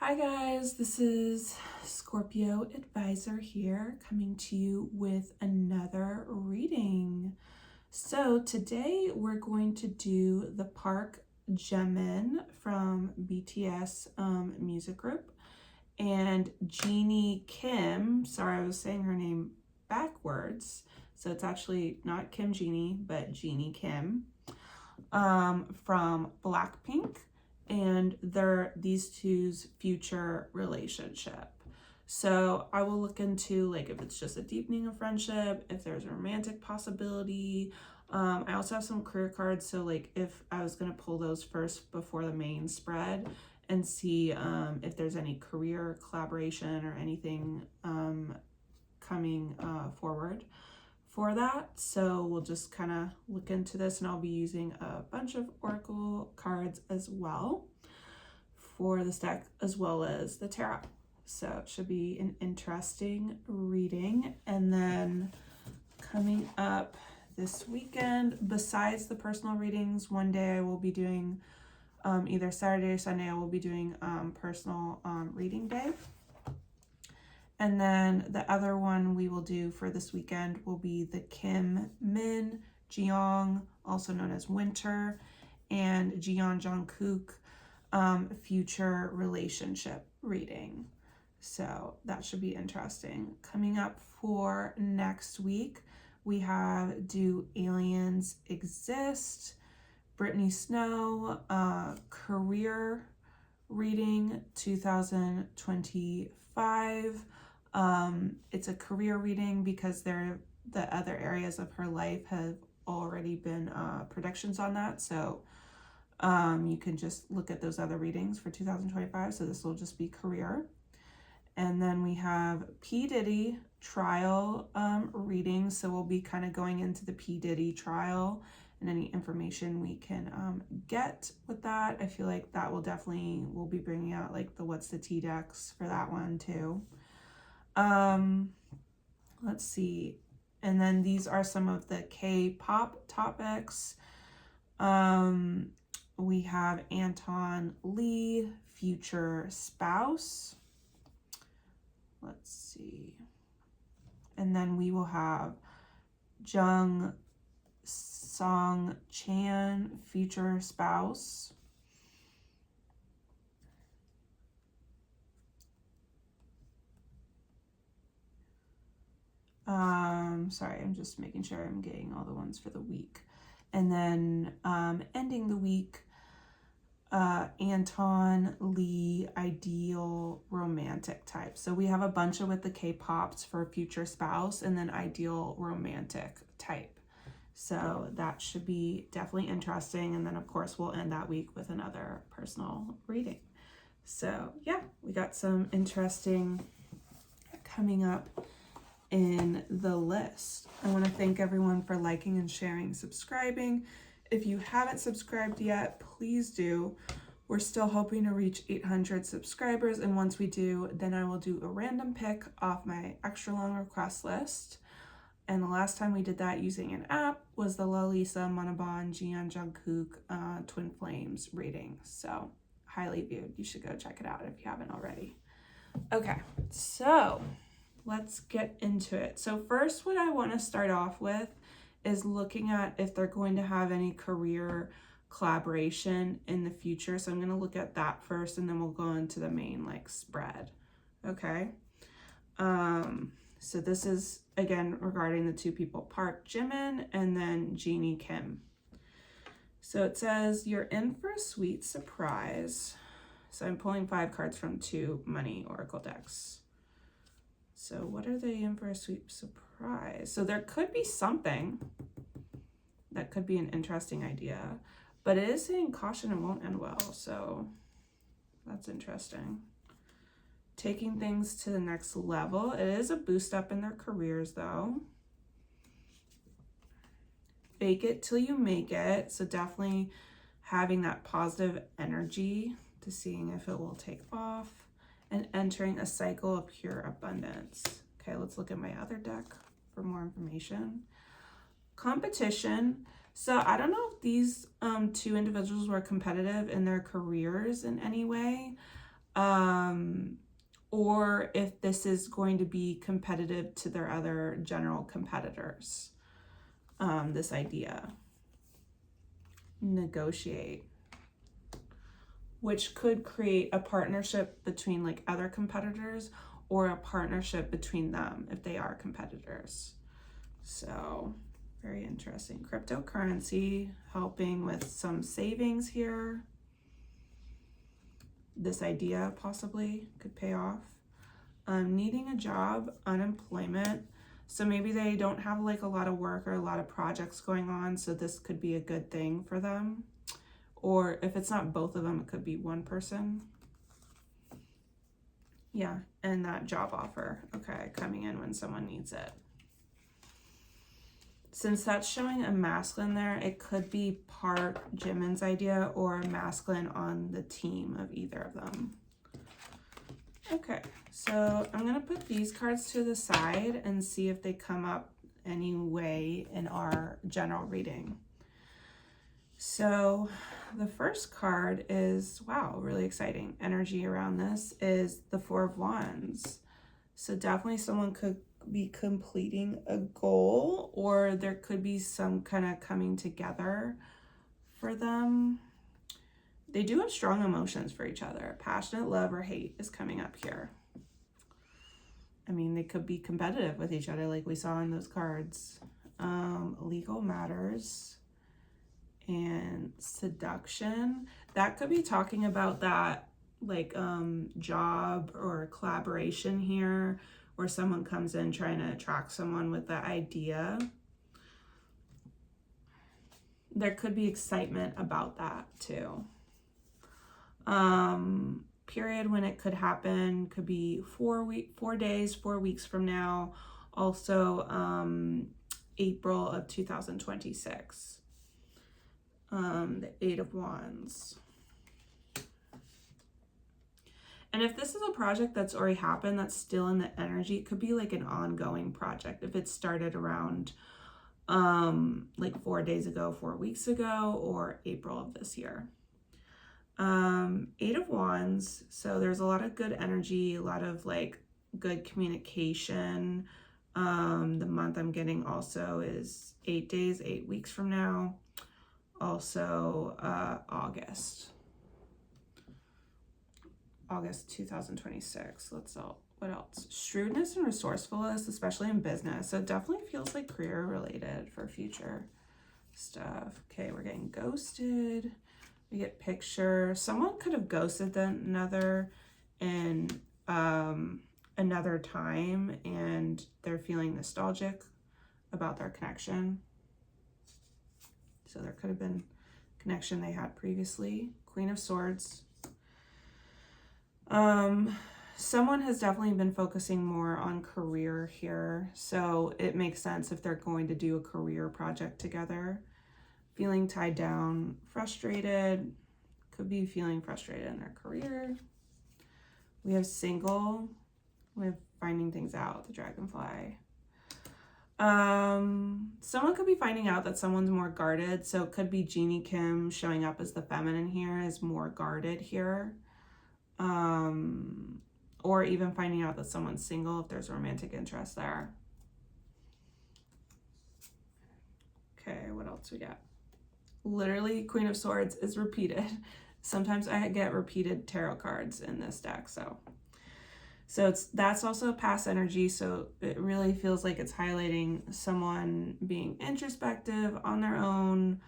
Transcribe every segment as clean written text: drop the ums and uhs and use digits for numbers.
Hi guys, this is Scorpio Advisor here, coming to you with another reading. So today we're going to do the Park Jimin from BTS music group, and Jennie Kim. Sorry, I was saying her name backwards, so it's actually not Kim Jennie, but Jennie Kim from Blackpink, and these two's future relationship. So I will look into like if it's just a deepening of friendship, if there's a romantic possibility. I also have some career cards, so like if I was gonna pull those first before the main spread and see if there's any career collaboration or anything coming forward for that. So we'll just kind of look into this, and I'll be using a bunch of oracle cards as well for this deck, as well as the tarot. So it should be an interesting reading. And then coming up this weekend, besides the personal readings, one day I will be doing either Saturday or Sunday, I will be doing personal reading day. And then the other one we will do for this weekend will be the Kim Min Jeong, also known as Winter, and Jeon Jungkook future relationship reading. So that should be interesting. Coming up for next week, we have Do Aliens Exist? Brittany Snow, career reading 2025. It's a career reading because the other areas of her life have already been predictions on that. So you can just look at those other readings for 2025. So this will just be career. And then we have P. Diddy trial reading. So we'll be kind of going into the P. Diddy trial and any information we can get with that. I feel like that we'll be bringing out like the What's the Tea decks for that one too. Let's see. And then these are some of the K-pop topics. We have Anton Lee, future spouse. Let's see. And then we will have Jung Song Chan, future spouse. Sorry, I'm just making sure I'm getting all the ones for the week. And then ending the week, Anton Lee, ideal romantic type. So we have a bunch of with the K-pops for future spouse, and then ideal romantic type. So that should be definitely interesting. And then of course we'll end that week with another personal reading. So yeah, we got some interesting coming up in the list. I want to thank everyone for liking and sharing, subscribing. If you haven't subscribed yet, please do. We're still hoping to reach 800 subscribers, and once we do, then I will do a random pick off my extra long request list. And the last time we did that using an app was the Lalisa Manabon Jeon Jungkook Twin Flames reading. So highly viewed. You should go check it out if you haven't already. Okay, so let's get into it. So first, what I want to start off with is looking at if they're going to have any career collaboration in the future. So I'm going to look at that first, and then we'll go into the main like spread. Okay. So this is again regarding the two people, Park Jimin and then Jennie Kim. So it says you're in for a sweet surprise. So I'm pulling 5 cards from 2 money oracle decks. So what are they in for a sweet surprise? So there could be something that could be an interesting idea, but it is saying caution and won't end well. So that's interesting. Taking things to the next level. It is a boost up in their careers though. Fake it till you make it. So definitely having that positive energy to seeing if it will take off. And entering a cycle of pure abundance. Okay, let's look at my other deck for more information. Competition. So I don't know if these two individuals were competitive in their careers in any way. or if this is going to be competitive to their other general competitors. This idea. Negotiate, which could create a partnership between like other competitors or a partnership between them if they are competitors. So very interesting. Cryptocurrency, helping with some savings here. This idea possibly could pay off. Needing a job, unemployment. So maybe they don't have like a lot of work or a lot of projects going on, so this could be a good thing for them. Or if it's not both of them, it could be one person. Yeah, and that job offer, okay, coming in when someone needs it. Since that's showing a masculine there, it could be part Jimin's idea or masculine on the team of either of them. Okay, so I'm gonna put these cards to the side and see if they come up any way in our general reading. So the first card is, wow, really exciting. Energy around this is the Four of Wands. So definitely someone could be completing a goal, or there could be some kind of coming together for them. They do have strong emotions for each other. Passionate love or hate is coming up here. I mean, they could be competitive with each other like we saw in those cards. Legal matters and seduction. That could be talking about that like job or collaboration here, where someone comes in trying to attract someone with that idea. There could be excitement about that too. Period when it could happen could be 4 days, 4 weeks from now. Also, April of 2026. The Eight of Wands. And if this is a project that's already happened, that's still in the energy, it could be like an ongoing project. If it started around like 4 days ago, 4 weeks ago, or April of this year. Eight of Wands. So there's a lot of good energy, a lot of like good communication. The month I'm getting also is 8 days, 8 weeks from now. Also, August 2026. What else? Shrewdness and resourcefulness, especially in business. So it definitely feels like career related for future stuff. Okay, we're getting ghosted. We get picture. Someone could have ghosted another in another time, and they're feeling nostalgic about their connection. So there could have been connection they had previously. Queen of Swords. Someone has definitely been focusing more on career here. So it makes sense if they're going to do a career project together. Feeling tied down, frustrated. Could be feeling frustrated in their career. We have single. We have finding things out, the dragonfly. Someone could be finding out that someone's more guarded. So it could be Jeannie Kim showing up as the feminine here, as more guarded here. Or even finding out that someone's single if there's a romantic interest there. Okay, what else we got? Literally, Queen of Swords is repeated. Sometimes I get repeated tarot cards in this deck, so that's also past energy. So it really feels like it's highlighting someone being introspective on their own,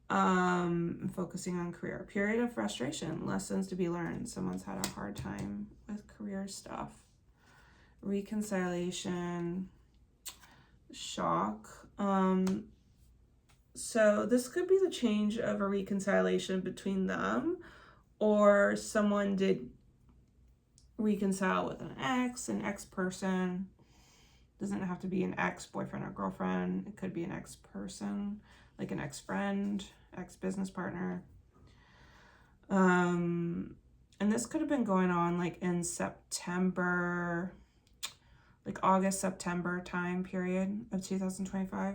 focusing on career. Period of frustration, lessons to be learned. Someone's had a hard time with career stuff. Reconciliation, shock. So this could be the change of a reconciliation between them, or someone did reconcile with an ex-person. Doesn't have to be an ex-boyfriend or girlfriend. It could be an ex-person, like an ex-friend, ex-business partner. And this could have been going on like in September, like August, September time period of 2025.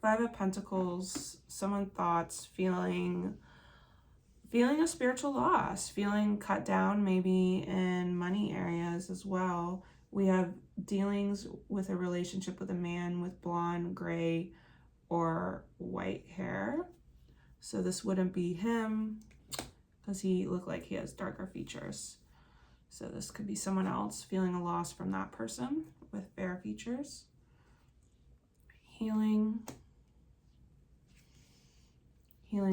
Five of Pentacles, someone thoughts, feeling feeling a spiritual loss, feeling cut down maybe in money areas as well. We have dealings with a relationship with a man with blonde, gray, or white hair. So this wouldn't be him because he looked like he has darker features. So this could be someone else feeling a loss from that person with fair features. Healing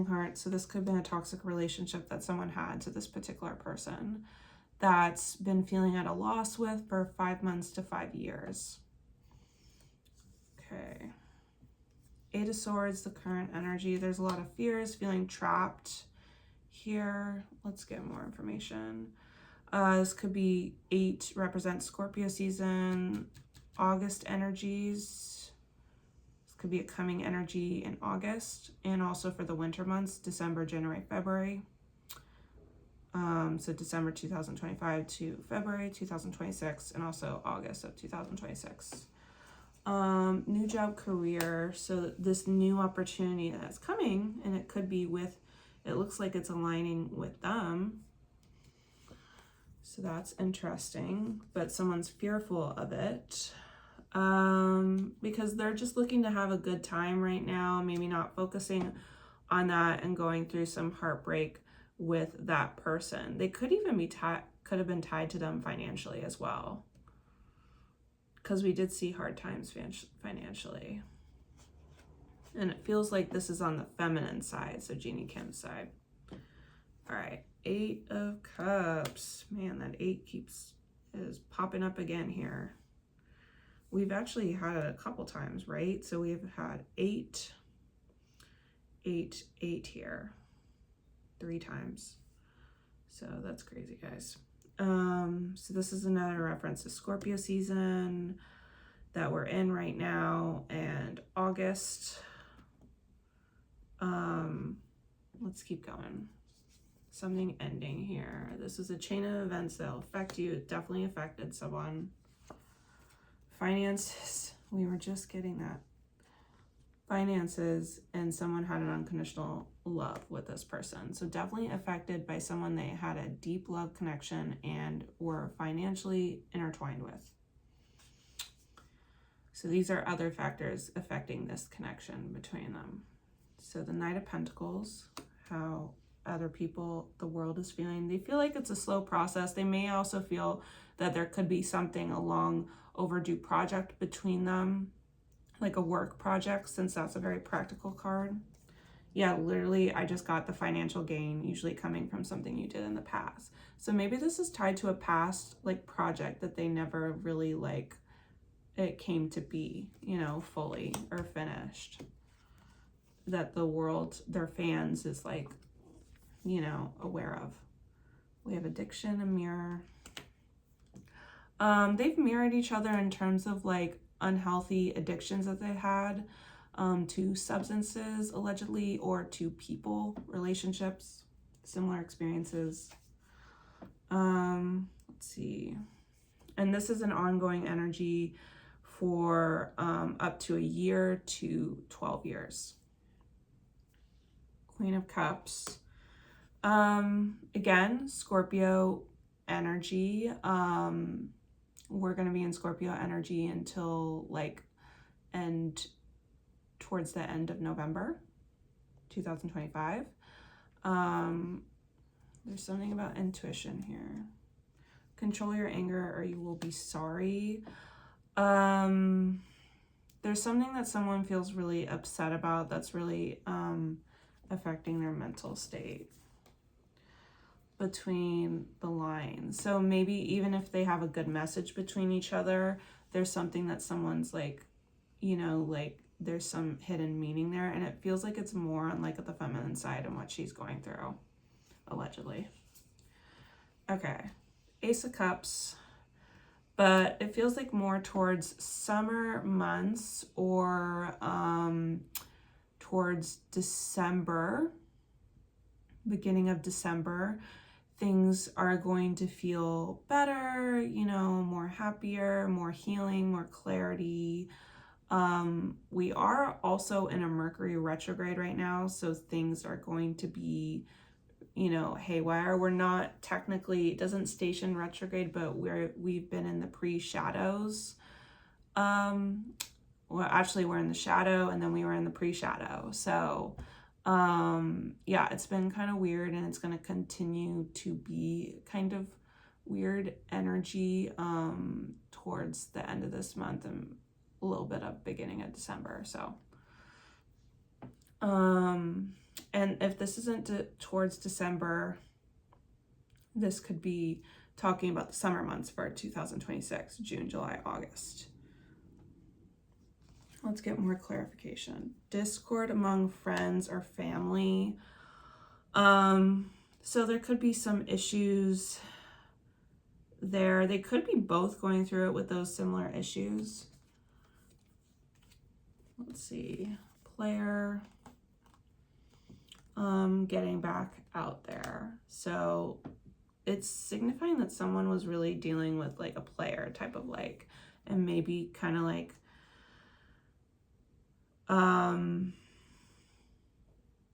heart. So this could have been a toxic relationship that someone had to this particular person that's been feeling at a loss with for 5 months to 5 years. Okay. 8 of Swords, the current energy. There's a lot of fears, feeling trapped here. Let's get more information. This could be 8 represents Scorpio season, August energies. This could be a coming energy in August, and also for the winter months, December, January, February. So December 2025 to February 2026, and also August of 2026. New job, career. So this new opportunity that's coming, and it could be with, it looks like it's aligning with them. So that's interesting, but someone's fearful of it because they're just looking to have a good time right now, maybe not focusing on that and going through some heartbreak with that person. They could even be could have been tied to them financially as well, because we did see hard times financially. And it feels like this is on the feminine side, so Jeannie Kim's side. All right, 8 of Cups. Man, that 8 is popping up again here. We've actually had it a couple times, right? So we've had 8, 8, 8 here 3 times. So that's crazy, guys. So this is another reference to Scorpio season that we're in right now, and August. Let's keep going. Something ending here. This is a chain of events that'll affect you. It definitely affected someone. Finances. We were just getting that. Finances, and someone had an unconditional love with this person. So definitely affected by someone they had a deep love connection and were financially intertwined with. So these are other factors affecting this connection between them. So the Knight of Pentacles, how other people, the world is feeling. They feel like it's a slow process. They may also feel that there could be something, a long overdue project between them, like a work project, since that's a very practical card. Yeah, literally, I just got the financial gain, usually coming from something you did in the past. So maybe this is tied to a past like project that they never really like, it came to be, you know, fully or finished. That the world, their fans, is like, you know, aware of. We have addiction, a mirror. They've mirrored each other in terms of like unhealthy addictions that they had to substances, allegedly, or to people, relationships, similar experiences. Let's see. And this is an ongoing energy for up to a year to 12 years. Queen of Cups. Again, Scorpio energy. We're going to be in Scorpio energy until like towards the end of November 2025. There's something about intuition here. Control your anger or you will be sorry. There's something that someone feels really upset about that's really affecting their mental state between the lines. So maybe even if they have a good message between each other, there's something that someone's like, you know, like there's some hidden meaning there, and it feels like it's more on like the feminine side and what she's going through, allegedly. Okay, Ace of Cups, but it feels like more towards summer months or towards December, beginning of December. Things are going to feel better, you know, more happier, more healing, more clarity. We are also in a Mercury retrograde right now, so things are going to be you know, haywire. We're not technically, it doesn't station retrograde, but we've been in the pre-shadows. Well, actually we're in the shadow, and then we were in the pre-shadow. So yeah, it's been kind of weird, and it's going to continue to be kind of weird energy towards the end of this month and a little bit of beginning of December. So and if this isn't towards December, this could be talking about the summer months for 2026, June, July, August. Let's get more clarification. Discord among friends or family. So there could be some issues there. They could be both going through it with those similar issues. Let's see. Player. Getting back out there. So it's signifying that someone was really dealing with like a player type of like, and maybe kind of like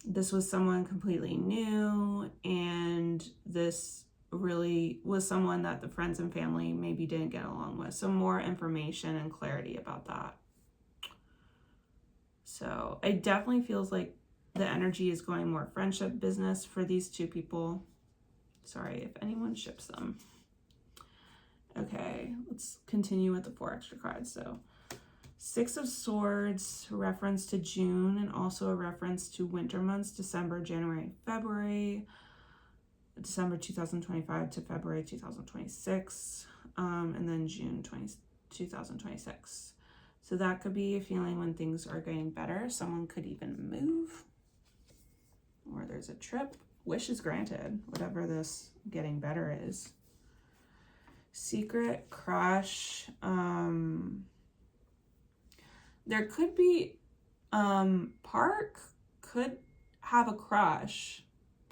this was someone completely new, and this really was someone that the friends and family maybe didn't get along with. So more information and clarity about that. So it definitely feels like the energy is going more friendship business for these two people. Sorry if anyone ships them. Okay, let's continue with the 4 extra cards. So 6 of Swords, reference to June, and also a reference to winter months, December, January, February, December 2025 to February 2026, and then June 2026. So that could be a feeling when things are getting better. Someone could even move, or there's a trip. Wish is granted, whatever this getting better is. Secret crush. There could be, Park could have a crush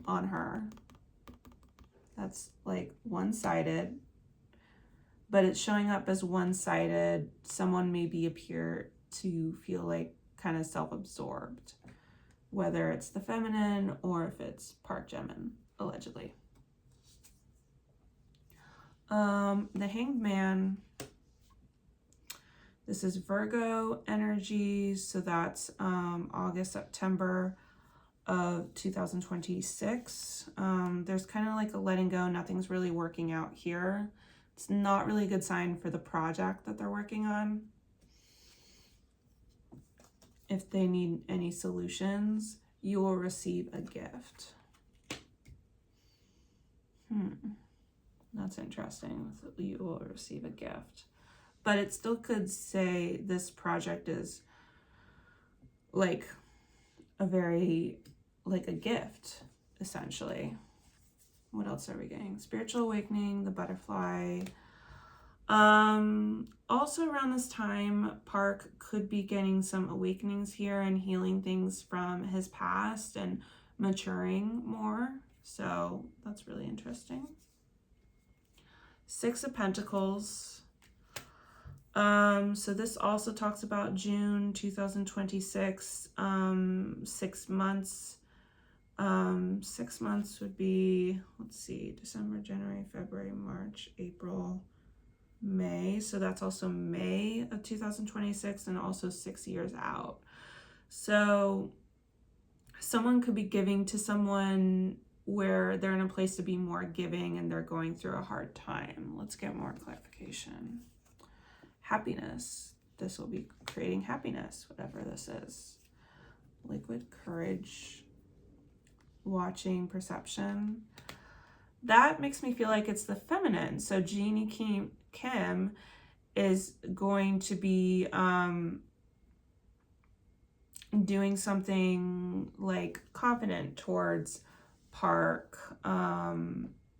on her. That's like one-sided, but it's showing up as one-sided. Someone maybe appear to feel like kind of self-absorbed, whether it's the feminine or if it's Park Gemin, allegedly. The Hanged Man. This is Virgo energy, so that's August, September of 2026. There's kind of like a letting go. Nothing's really working out here. It's not really a good sign for the project that they're working on. If they need any solutions, you will receive a gift. That's interesting. You will receive a gift. But it still could say this project is like a very, like a gift, essentially. What else are we getting? Spiritual awakening, the butterfly. Also around this time, Park could be getting some awakenings here and healing things from his past and maturing more. So that's really interesting. 6 of Pentacles. So this also talks about June 2026, 6 months. 6 months would be, let's see, December, January, February, March, April, May. So that's also May of 2026 and also 6 years out. So someone could be giving to someone where they're in a place to be more giving and they're going through a hard time. Let's get more clarification. Happiness. This will be creating happiness, whatever this is. Liquid courage. Watching perception. That makes me feel like it's the feminine. So Jennie Kim is going to be doing something like confident towards Park,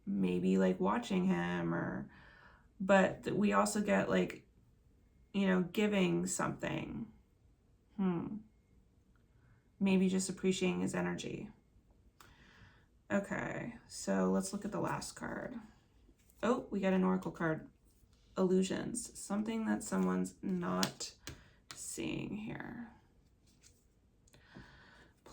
maybe like watching him, or but we also get like, you know, giving something. Maybe just appreciating his energy. Okay, so let's look at the last card. Oh, we got an oracle card. Illusions. Something that someone's not seeing here.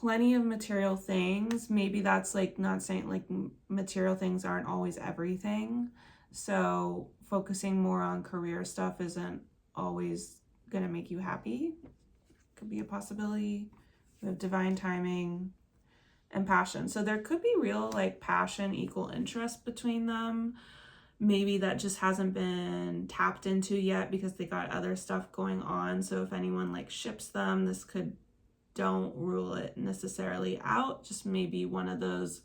plenty of material things. Maybe that's like not saying like material things aren't always everything. So focusing more on career stuff isn't always going to make you happy. Could be a possibility. We have divine timing and passion. So there could be real like passion, equal interest between them. Maybe that just hasn't been tapped into yet because they got other stuff going on. So if anyone like ships them, this could, don't rule it necessarily out. Just maybe one of those,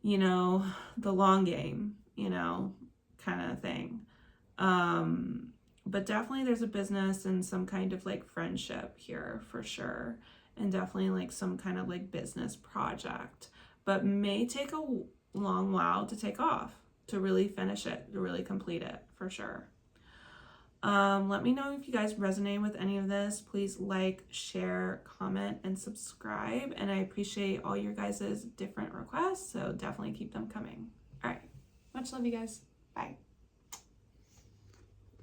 you know, the long game, you know, kind of thing. But definitely there's a business and some kind of like friendship here for sure. And definitely like some kind of like business project, but may take a long while to take off, to really finish it, to really complete it for sure. Let me know if you guys resonate with any of this. Please like, share, comment, and subscribe. And I appreciate all your guys' different requests, so definitely keep them coming. All right. Much love, you guys. Bye.